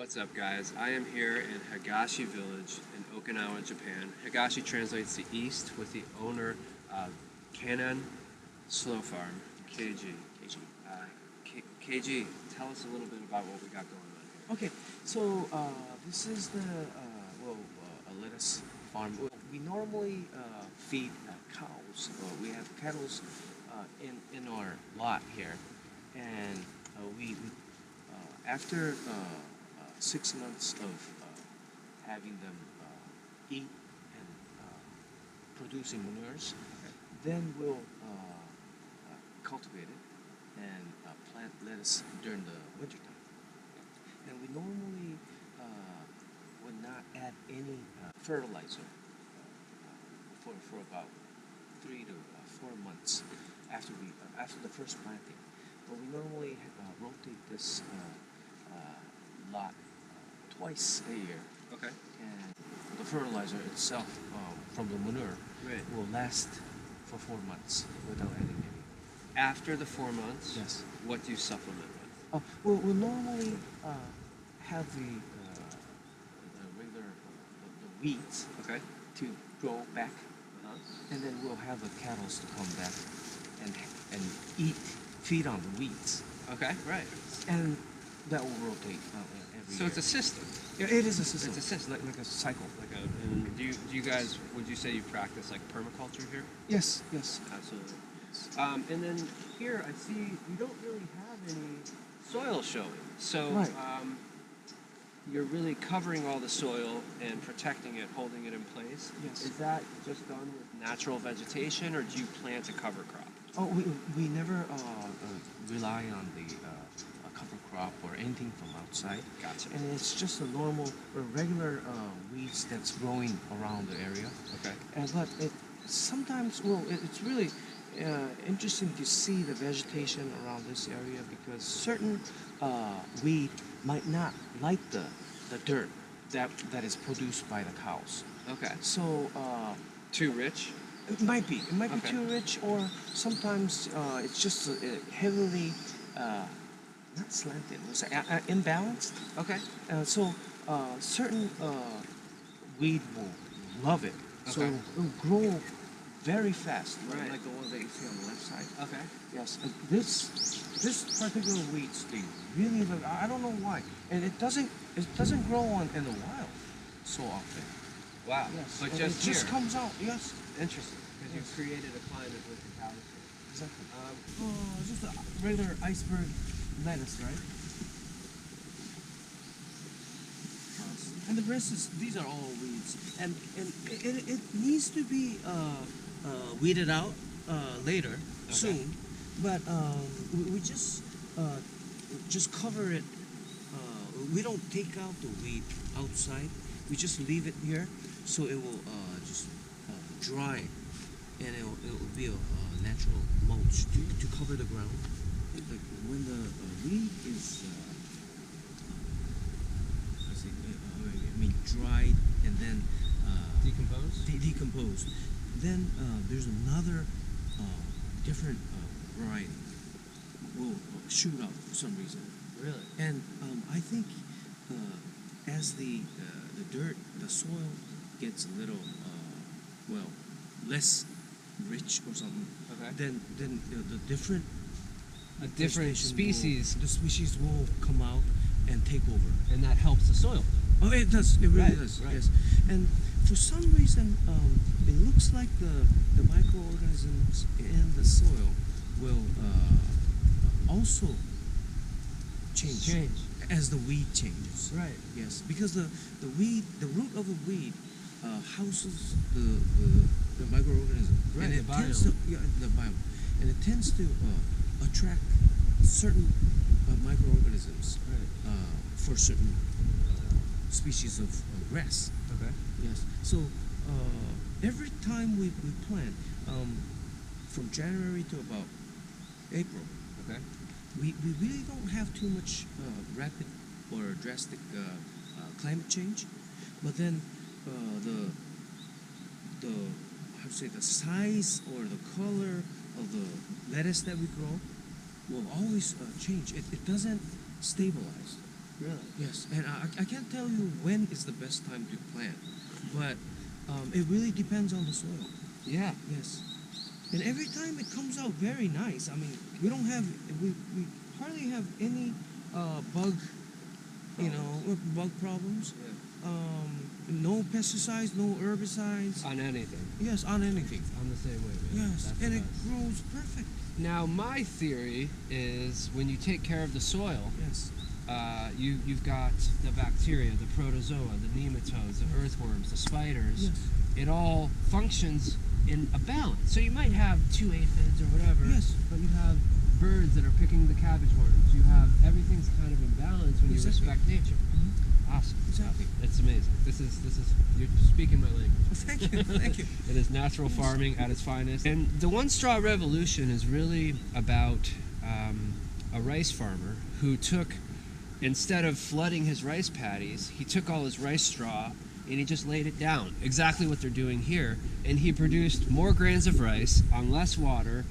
What's up, guys? I am here in Higashi Village in Okinawan, Japan. Higashi translates to east, with the owner Kanan Slow Farm, KG. KG, tell us a little bit about what we got going on Okay, so this is the a lettuce farm. We normally feed cows. We have cattle in our lot here, and we after 6 months of having them eat and producing manures, then we'll cultivate it and plant lettuce during the wintertime. And we normally would not add any fertilizer for about 3 to 4 months after the first planting. But we normally rotate this lot twice a year. Okay. And the fertilizer itself from the manure will last for 4 months without adding any. After the 4 months, Yes. what do you supplement with? We'll normally have the regular the weeds Okay. to grow back, Uh-huh. and then we'll have the cattle to come back and feed on the weeds, Okay, right. and that will rotate every So year. it's a system. Yeah, it is a system. It's a system. like a cycle. And do you guys, would you say you practice like permaculture here? Yes. Absolutely. And then here I see you don't really have any soil showing. So Right. You're really covering all the soil and protecting it, holding it in place. Yes. Is that just done with natural vegetation, or do you plant a cover crop? Oh, we never rely on the cover crop or anything from outside. Gotcha. And it's just a normal, regular weeds that's growing around the area. Okay. But it's really interesting to see the vegetation around this area, because certain weed might not like the dirt that is produced by the cows. Okay. So Too rich? it might be Okay. too rich, or sometimes it's just heavily not slanted, was imbalanced. Okay. So certain weed will love it. So Okay. it will grow very fast, Right. like the one that you see on the left side. Okay. Yes, and this particular weeds, they really love. I don't know why, and it doesn't grow in the wild so often. Wow. Yes, But and just it just here. comes out. Yes, Interesting. Because Yes. you've created a climate with the cows here. exactly. Just a regular iceberg lettuce, right? And the rest these are all weeds, and it needs to be weeded out later, soon, but we just cover it. We don't take out the weed outside. We just leave it here, so it will just dry, and it will be a natural mulch to cover the ground. Like when the weed is dried and then decomposed. Then there's another different variety will shoot up for some reason. Really? And I think as the dirt, the soil gets a little less rich or something, Okay. then the different A different vegetation species, the species will come out and take over. and that helps the soil. Oh, it does. It really Right, does. right. Yes. And for some reason, it looks like the microorganisms in the soil will also change as the weed changes. Right. Yes, because the root of the weed houses the microorganism. Right, And the it tends to, biome. yeah, the biome, and it tends to attract certain microorganisms for certain species of grass. Okay. Yes. So every time we plant, from January to about April, Okay. we really don't have too much rapid or drastic climate change, but then the how to say, the size or the color of the lettuce that we grow will always change. It doesn't stabilize. Really? Yes, and I can't tell you when is the best time to plant, but it really depends on the soil. Yeah. Yes, and every time it comes out very nice. I mean, we hardly have any bug, bug problems. Yeah. No pesticides, no herbicides. On anything. Yes, on anything. I'm the same way, man. Yes, That's and the it best. grows perfect. Now, my theory is when you take care of the soil, Yes, you've got the bacteria, the protozoa, the nematodes, the earthworms, the spiders. yes, It all functions in a balance. So you might have 2 aphids or whatever, yes. but you have birds that are picking the cabbage worms. You have everything's kind of in balance when you Exactly. respect nature. Awesome. Exactly. It's amazing. This is you're speaking my language. Thank you, thank you. It is natural farming at its finest. And the One Straw Revolution is really about a rice farmer who took, instead of flooding his rice paddies, he took all his rice straw and he just laid it down. Exactly what they're doing here. And he produced more grains of rice on less water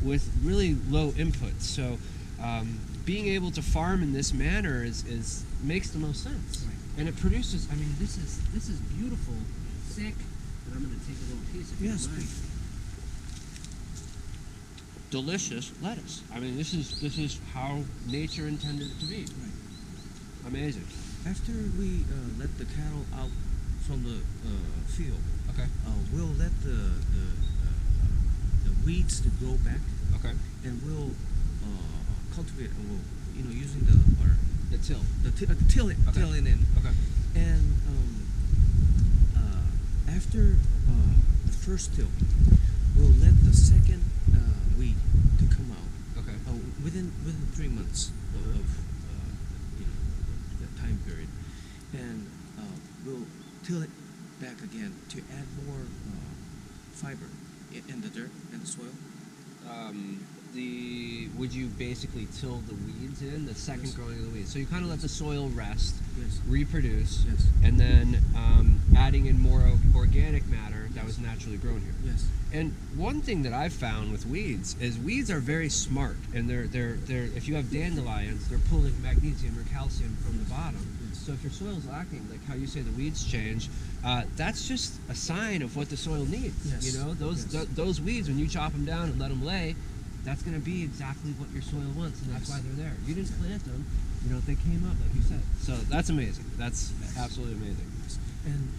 with really low inputs. So being able to farm in this manner is makes the most sense. Right. And it produces, I mean, this is beautiful, thick, and I'm going to take a little piece if you Yes, don't mind. please. Delicious lettuce. I mean, this is how nature intended it to be. Right. Amazing. After we let the cattle out from the field, Okay. we'll let the weeds to grow back, Okay. and we'll cultivate, and we'll using The till. till it in. Okay. And after the first till, we'll let the second weed to come out Okay. within 3 months Uh-huh. of the time period, and we'll till it back again to add more fiber in the dirt and the soil. Would you basically till the weeds in the second Yes. growing of the weeds? So you kind of let the soil rest, Yes. reproduce, Yes. and then adding in more organic matter that was naturally grown here. Yes. And one thing that I've found with weeds is weeds are very smart, and they're if you have dandelions, they're pulling magnesium or calcium from the bottom. Yes. So if your soil's lacking, like how you say the weeds change, that's just a sign of what the soil needs. Yes. You know, those weeds, when you chop them down and let them lay, that's going to be exactly what your soil wants, and that's Yes. why they're there. You didn't plant them, they came up like you said. So that's amazing. That's absolutely amazing. And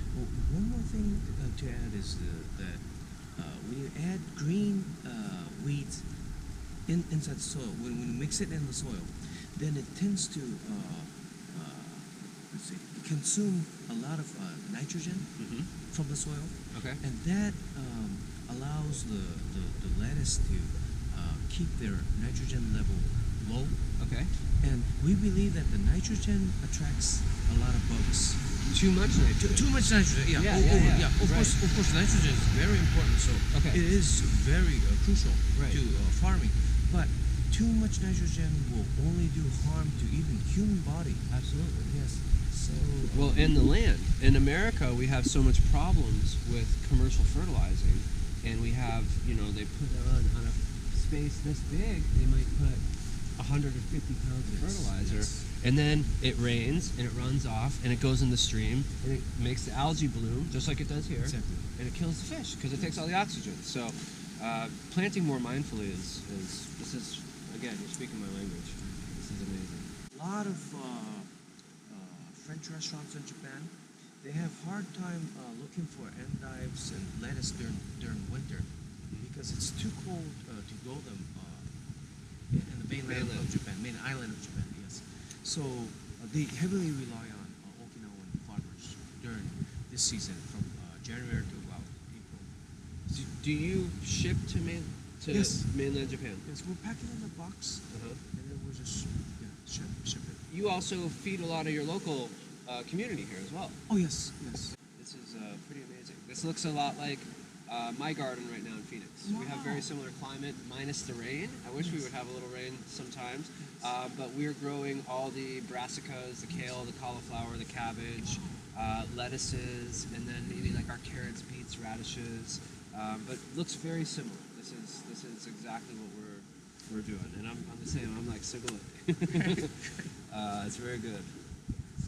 one more thing to add is that when you add green weeds inside the soil, when you mix it in the soil, then it tends to consume a lot of nitrogen Mm-hmm. from the soil, Okay. and that allows the lettuce to keep their nitrogen level low. Okay. And we believe that the nitrogen attracts a lot of bugs. Too much nitrogen. Too much nitrogen, yeah. Yeah. Of Right. course, nitrogen is very important. So Okay. it is very crucial Right. to farming. But too much nitrogen will only do harm to even human body. Absolutely. Yes. So Well, in the land, in America, we have so much problems with commercial fertilizing, and we have, they put on a space this big, they might put 150 pounds of fertilizer, yes. and then it rains and it runs off and it goes in the stream and it makes the algae bloom just like it does here, Exactly. and it kills the fish because it takes all the oxygen. So, planting more mindfully is this is again, you're speaking my language. This is amazing. A lot of French restaurants in Japan, they have hard time looking for endives and lettuce during winter because it's too cold to grow them in the mainland of Japan, main island of Japan. Yes, so they heavily rely on Okinawan farmers during this season from January to about April. Do you ship to Yes. mainland Japan? Yes, we'll pack it in a box Uh-huh. and then we'll just ship it. You also feed a lot of your local community here as well. Oh yes, yes. This is pretty amazing. This looks a lot like my garden right now in Phoenix. We have very similar climate, minus the rain. I wish we would have a little rain sometimes. But we're growing all the brassicas, the kale, the cauliflower, the cabbage, lettuces, and then maybe like our carrots, beets, radishes. But looks very similar. This is exactly what we're doing, and I'm the same. I'm like so good. It's very good.